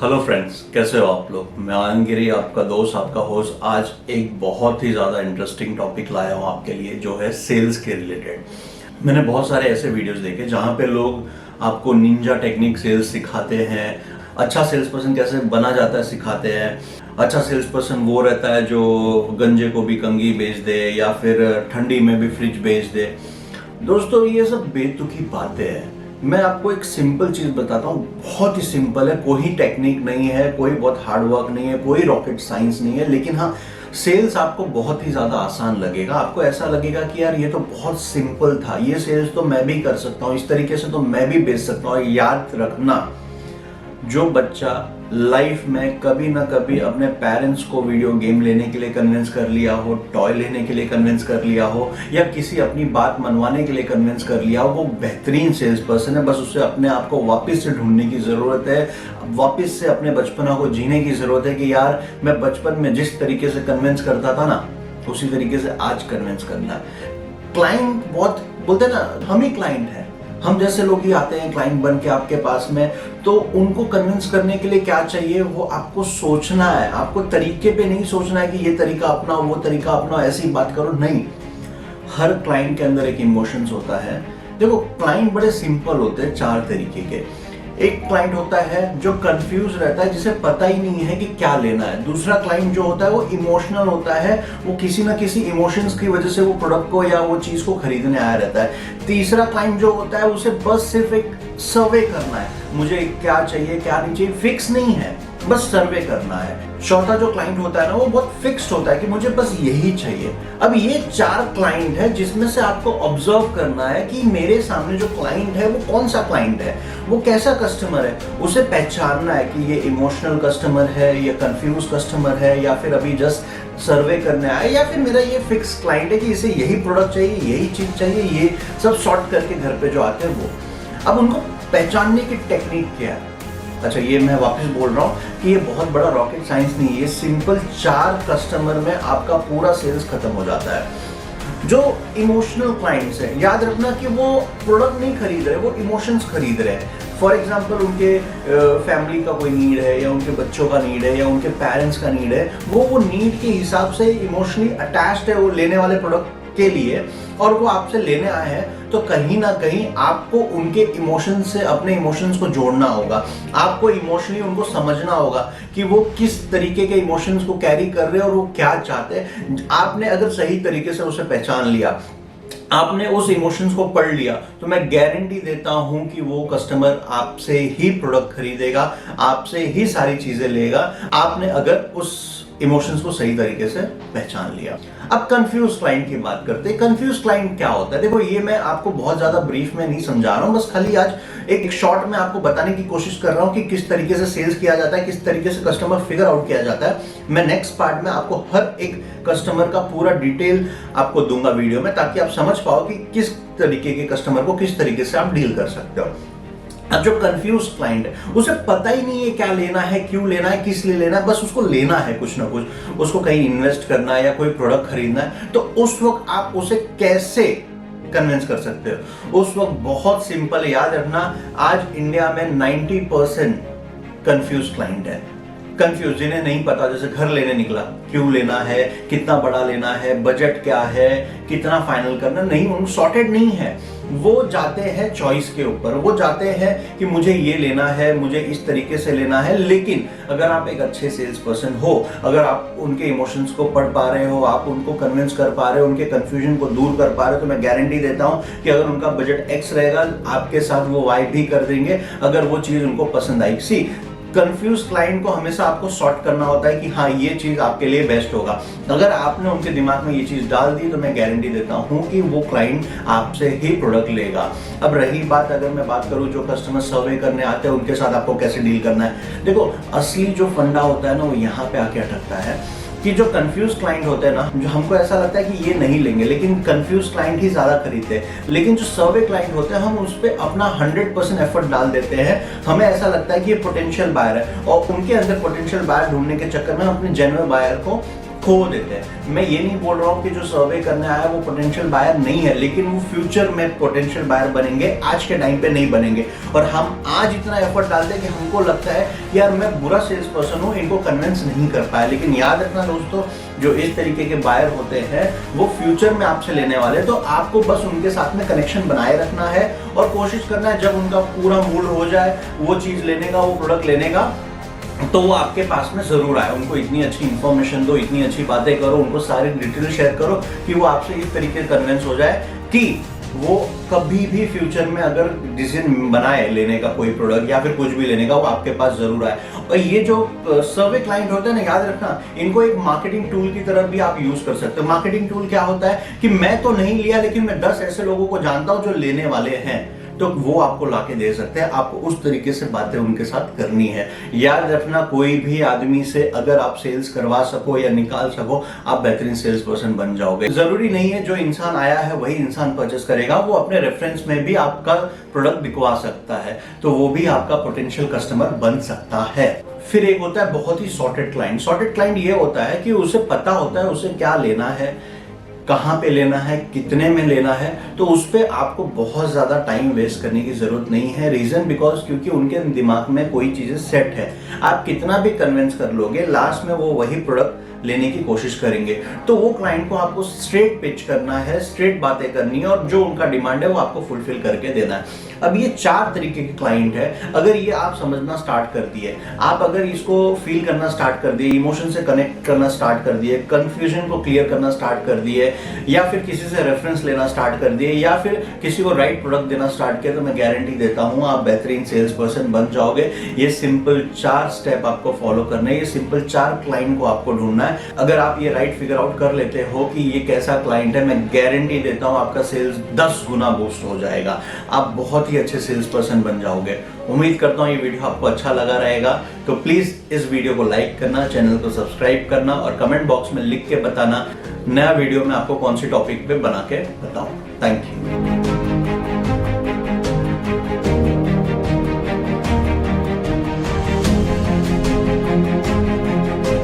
Hello friends, कैसे हो आप लोग। मैं आनंद गिरी, आपका दोस्त, आपका होस्ट। आज एक बहुत ही ज़्यादा इंटरेस्टिंग टॉपिक लाया हूँ आपके लिए, जो है सेल्स के रिलेटेड। मैंने बहुत सारे ऐसे वीडियोस देखे जहाँ पे लोग आपको निंजा टेक्निक सेल्स सिखाते हैं, अच्छा सेल्स पर्सन कैसे बना जाता है सिखाते हैं। अच्छा सेल्स पर्सन वो रहता है जो गंजे को भी कंघी बेच दे या फिर ठंडी में भी फ्रिज बेच दे। दोस्तों, ये सब बेतुकी बातें हैं। मैं आपको एक सिंपल चीज बताता हूँ, बहुत ही सिंपल है, कोई टेक्निक नहीं है, कोई बहुत हार्ड वर्क नहीं है, कोई रॉकेट साइंस नहीं है। लेकिन हाँ, सेल्स आपको बहुत ही ज्यादा आसान लगेगा। आपको ऐसा लगेगा कि यार ये तो बहुत सिंपल था, ये सेल्स तो मैं भी कर सकता हूँ, इस तरीके से तो मैं भी बेच सकता हूँ। और याद रखना, जो बच्चा लाइफ में कभी ना कभी अपने पेरेंट्स को वीडियो गेम लेने के लिए कन्विंस कर लिया हो, टॉय लेने के लिए कन्विंस कर लिया हो, या किसी अपनी बात मनवाने के लिए कन्विंस कर लिया हो, वो बेहतरीन सेल्स पर्सन है। बस उसे अपने आप को वापस से ढूंढने की जरूरत है, वापस से अपने बचपना को जीने की जरूरत है कि यार मैं बचपन में जिस तरीके से कन्विंस करता था ना, उसी तरीके से आज कन्विंस करना है। क्लाइंट बहुत बोलते हैं ना, हम ही क्लाइंट है, हम जैसे लोग ही आते हैं क्लाइंट बन के आपके पास में। तो उनको कन्विंस करने के लिए क्या चाहिए, वो आपको सोचना है। आपको तरीके पे नहीं सोचना है कि ये तरीका अपनाओ, वो तरीका अपनाओ, ऐसी बात करो, नहीं। हर क्लाइंट के अंदर एक इमोशंस होता है। देखो, क्लाइंट बड़े सिंपल होते हैं, 4 तरीके के। एक क्लाइंट होता है जो कंफ्यूज रहता है, जिसे पता ही नहीं है कि क्या लेना है। दूसरा क्लाइंट जो होता है वो इमोशनल होता है, वो किसी ना किसी इमोशंस की वजह से वो प्रोडक्ट को या वो चीज को खरीदने आया रहता है। तीसरा क्लाइंट जो होता है, उसे बस सिर्फ एक सर्वे करना है, मुझे क्या चाहिए क्या नहीं चाहिए, फिक्स नहीं है, बस सर्वे करना है। चौथा जो क्लाइंट होता है ना, वो बहुत फिक्स्ड होता है कि मुझे बस यही चाहिए। अब ये 4 क्लाइंट है जिसमें से आपको ऑब्जर्व करना है कि मेरे सामने जो क्लाइंट है वो कौन सा क्लाइंट है, वो कैसा कस्टमर है। उसे पहचानना है कि ये इमोशनल कस्टमर है, या कंफ्यूज कस्टमर है, या फिर अभी जस्ट सर्वे करने आया, या फिर मेरा ये फिक्स क्लाइंट है कि इसे यही प्रोडक्ट चाहिए, यही चीज चाहिए। ये सब सॉर्ट करके घर पे जो आते हैं वो। अब उनको पहचानने की टेक्निक क्या है? अच्छा, ये मैं वापस बोल रहा हूँ कि ये बहुत बड़ा रॉकेट साइंस नहीं है। ये सिंपल 4 कस्टमर में आपका पूरा सेल्स खत्म हो जाता है। जो इमोशनल क्लाइंट्स हैं, याद रखना कि वो प्रोडक्ट नहीं खरीद रहे, वो इमोशंस खरीद रहे हैं। फॉर एग्जाम्पल, उनके फैमिली का कोई नीड है, या उनके बच्चों का नीड है, या उनके पेरेंट्स का नीड है, वो नीड के हिसाब से इमोशनली अटैच्ड है वो लेने वाले प्रोडक्ट के लिए, और वो आपसे लेने आए हैं। तो कहीं ना कहीं आपको उनके इमोशन से अपने इमोशंस को जोड़ना होगा। आपको इमोशनली उनको समझना होगा कि वो किस तरीके के इमोशंस को कैरी कर रहे हैं और वो क्या चाहते हैं। आपने अगर सही तरीके से उसे पहचान लिया, आपने उस इमोशंस को पढ़ लिया, तो मैं गारंटी देता हूं कि वो कस्टमर आपसे ही प्रोडक्ट खरीदेगा, आपसे ही सारी चीजें लेगा, आपने अगर उस इमोशंस को सही तरीके से पहचान लिया। अब कंफ्यूज क्लाइंट की बात करते हैं। कंफ्यूज क्लाइंट क्या होता है? देखो, ये मैं आपको बहुत ज्यादा ब्रीफ में नहीं समझा रहा हूं, बस खाली आज एक शॉर्ट में आपको बताने की कोशिश कर रहा हूं कि किस तरीके से सेल्स किया जाता है, किस तरीके से कस्टमर फिगर आउट किया जाता है। मैं नेक्स्ट पार्ट में आपको हर एक कस्टमर का पूरा डिटेल आपको दूंगा वीडियो में, ताकि आप समझ पाओ कि किस तरीके के कस्टमर को किस तरीके से आप डील कर सकते हो। अब जो कंफ्यूज क्लाइंट है, उसे पता ही नहीं है क्या लेना है, क्यों लेना है, किस लिए लेना है, बस उसको लेना है कुछ ना कुछ, उसको कहीं इन्वेस्ट करना है या कोई प्रोडक्ट खरीदना है। तो उस वक्त आप उसे कैसे कन्विंस कर सकते हो? उस वक्त बहुत सिंपल है, याद रखना, आज इंडिया में 90% कंफ्यूज क्लाइंट है। कंफ्यूज, जिन्हें नहीं पता, जैसे घर लेने निकला, क्यों लेना है, कितना बड़ा लेना है, बजट क्या है, कितना फाइनल करना, नहीं, उनको सॉर्टेड नहीं है। वो जाते हैं चॉइस के ऊपर, वो जाते हैं कि मुझे ये लेना है, मुझे इस तरीके से लेना है। लेकिन अगर आप एक अच्छे सेल्स पर्सन हो, अगर आप उनके इमोशंस को पढ़ पा रहे हो, आप उनको कन्विंस कर पा रहे हो, उनके कंफ्यूजन को दूर कर पा रहे हो, तो मैं गारंटी देता हूं कि अगर उनका बजट एक्स रहेगा, आपके साथ वो वाई भी कर देंगे, अगर वो चीज उनको पसंद आई। सी, कंफ्यूज क्लाइंट को हमेशा आपको सॉर्ट करना होता है कि हाँ, ये चीज आपके लिए बेस्ट होगा। अगर आपने उनके दिमाग में ये चीज डाल दी, तो मैं गारंटी देता हूं कि वो क्लाइंट आपसे ही प्रोडक्ट लेगा। अब रही बात, अगर मैं बात करूं जो कस्टमर सर्वे करने आते हैं, उनके साथ आपको कैसे डील करना है। देखो, असली जो फंडा होता है ना, वो यहाँ पे आके अटकता है कि जो कंफ्यूज क्लाइंट होते हैं ना, जो हमको ऐसा लगता है कि ये नहीं लेंगे, लेकिन कंफ्यूज क्लाइंट ही ज्यादा खरीदते हैं। लेकिन जो सर्वे क्लाइंट होते हैं, हम उस पर अपना 100% एफर्ट डाल देते हैं। हमें ऐसा लगता है कि ये पोटेंशियल बायर है, और उनके अंदर पोटेंशियल बायर ढूंढने के चक्कर में हम अपने जेन्युइन बायर को खो देते हैं। मैं ये नहीं बोल रहा हूँ कि जो सर्वे करने आया वो पोटेंशियल बायर नहीं है, लेकिन वो फ्यूचर में पोटेंशियल बायर बनेंगे, आज के टाइम पे नहीं बनेंगे। और हम आज इतना एफर्ट डालते हैं कि हमको लगता है यार मैं बुरा सेल्स पर्सन हूँ, इनको कन्विंस नहीं कर पाया। लेकिन याद रखना दोस्तों, जो इस तरीके के बायर होते हैं वो फ्यूचर में आपसे लेने वाले, तो आपको बस उनके साथ में कनेक्शन बनाए रखना है और कोशिश करना है जब उनका पूरा मूड हो जाए वो चीज लेने का, वो प्रोडक्ट लेने का, तो वो आपके पास में जरूर आए। उनको इतनी अच्छी इंफॉर्मेशन दो, इतनी अच्छी बातें करो, उनको सारी डिटेल शेयर करो कि वो आपसे इस तरीके से कन्विंस हो जाए कि वो कभी भी फ्यूचर में अगर डिसीजन बनाए लेने का कोई प्रोडक्ट या फिर कुछ भी लेने का, वो आपके पास जरूर आए। और ये जो सर्वे क्लाइंट होते हैं ना, याद रखना इनको एक मार्केटिंग टूल की तरह भी आप यूज कर सकते हो। मार्केटिंग टूल क्या होता है कि मैं तो नहीं लिया लेकिन मैं 10 ऐसे लोगों को जानता हूं जो लेने वाले हैं, तो वो आपको लाके दे सकते हैं। आपको उस तरीके से बातें उनके साथ करनी है। याद रखना, कोई भी आदमी से अगर आप सेल्स करवा सको या निकाल सको, आप बेहतरीन सेल्स पर्सन बन जाओगे। जरूरी नहीं है जो इंसान आया है वही इंसान परचेस करेगा, वो अपने रेफरेंस में भी आपका प्रोडक्ट बिकवा सकता है, तो वो भी आपका पोटेंशियल कस्टमर बन सकता है। फिर एक होता है बहुत ही सॉर्टेड क्लाइंट। सॉर्टेड क्लाइंट ये होता है कि उसे पता होता है उसे क्या लेना है, कहाँ पे लेना है, कितने में लेना है, तो उस पर आपको बहुत ज़्यादा टाइम वेस्ट करने की ज़रूरत नहीं है। रीज़न बिकॉज क्योंकि उनके दिमाग में कोई चीज़ें सेट है। आप कितना भी कन्विंस कर लोगे, लास्ट में वो वही प्रोडक्ट लेने की कोशिश करेंगे। तो वो क्लाइंट को आपको स्ट्रेट पिच करना है, स्ट्रेट बातें करनी है और जो उनका डिमांड है वो आपको फुलफिल करके देना है। अब ये 4 तरीके के क्लाइंट है। अगर ये आप समझना स्टार्ट कर दिए, आप अगर इसको फील करना स्टार्ट कर दिए, इमोशन से कनेक्ट करना स्टार्ट कर दिए, कंफ्यूजन को क्लियर करना स्टार्ट कर दिए, या फिर किसी से रेफरेंस लेना स्टार्ट कर दिए, या फिर किसी को राइट प्रोडक्ट देना स्टार्ट किया, तो मैं गारंटी देता हूं आप बेहतरीन सेल्स पर्सन बन जाओगे। ये सिंपल 4 स्टेप आपको फॉलो करना है, ये सिंपल 4 क्लाइंट को आपको ढूंढना है। अगर आप ये राइट फिगर आउट कर लेते हो कि ये कैसा क्लाइंट है, मैं गारंटी देता हूं आपका सेल्स 10 गुना बूस्ट हो जाएगा। आप बहुत ही अच्छे सेल्स पर्सन बन जाओगे। उम्मीद करता हूं ये वीडियो आपको अच्छा लगा रहेगा, तो प्लीज इस वीडियो को लाइक करना, चैनल को सब्सक्राइब करना और कमेंट बॉक्स में लिख के बताना नया वीडियो में आपको कौन सी टॉपिक पे बना के बताऊं। Thank you.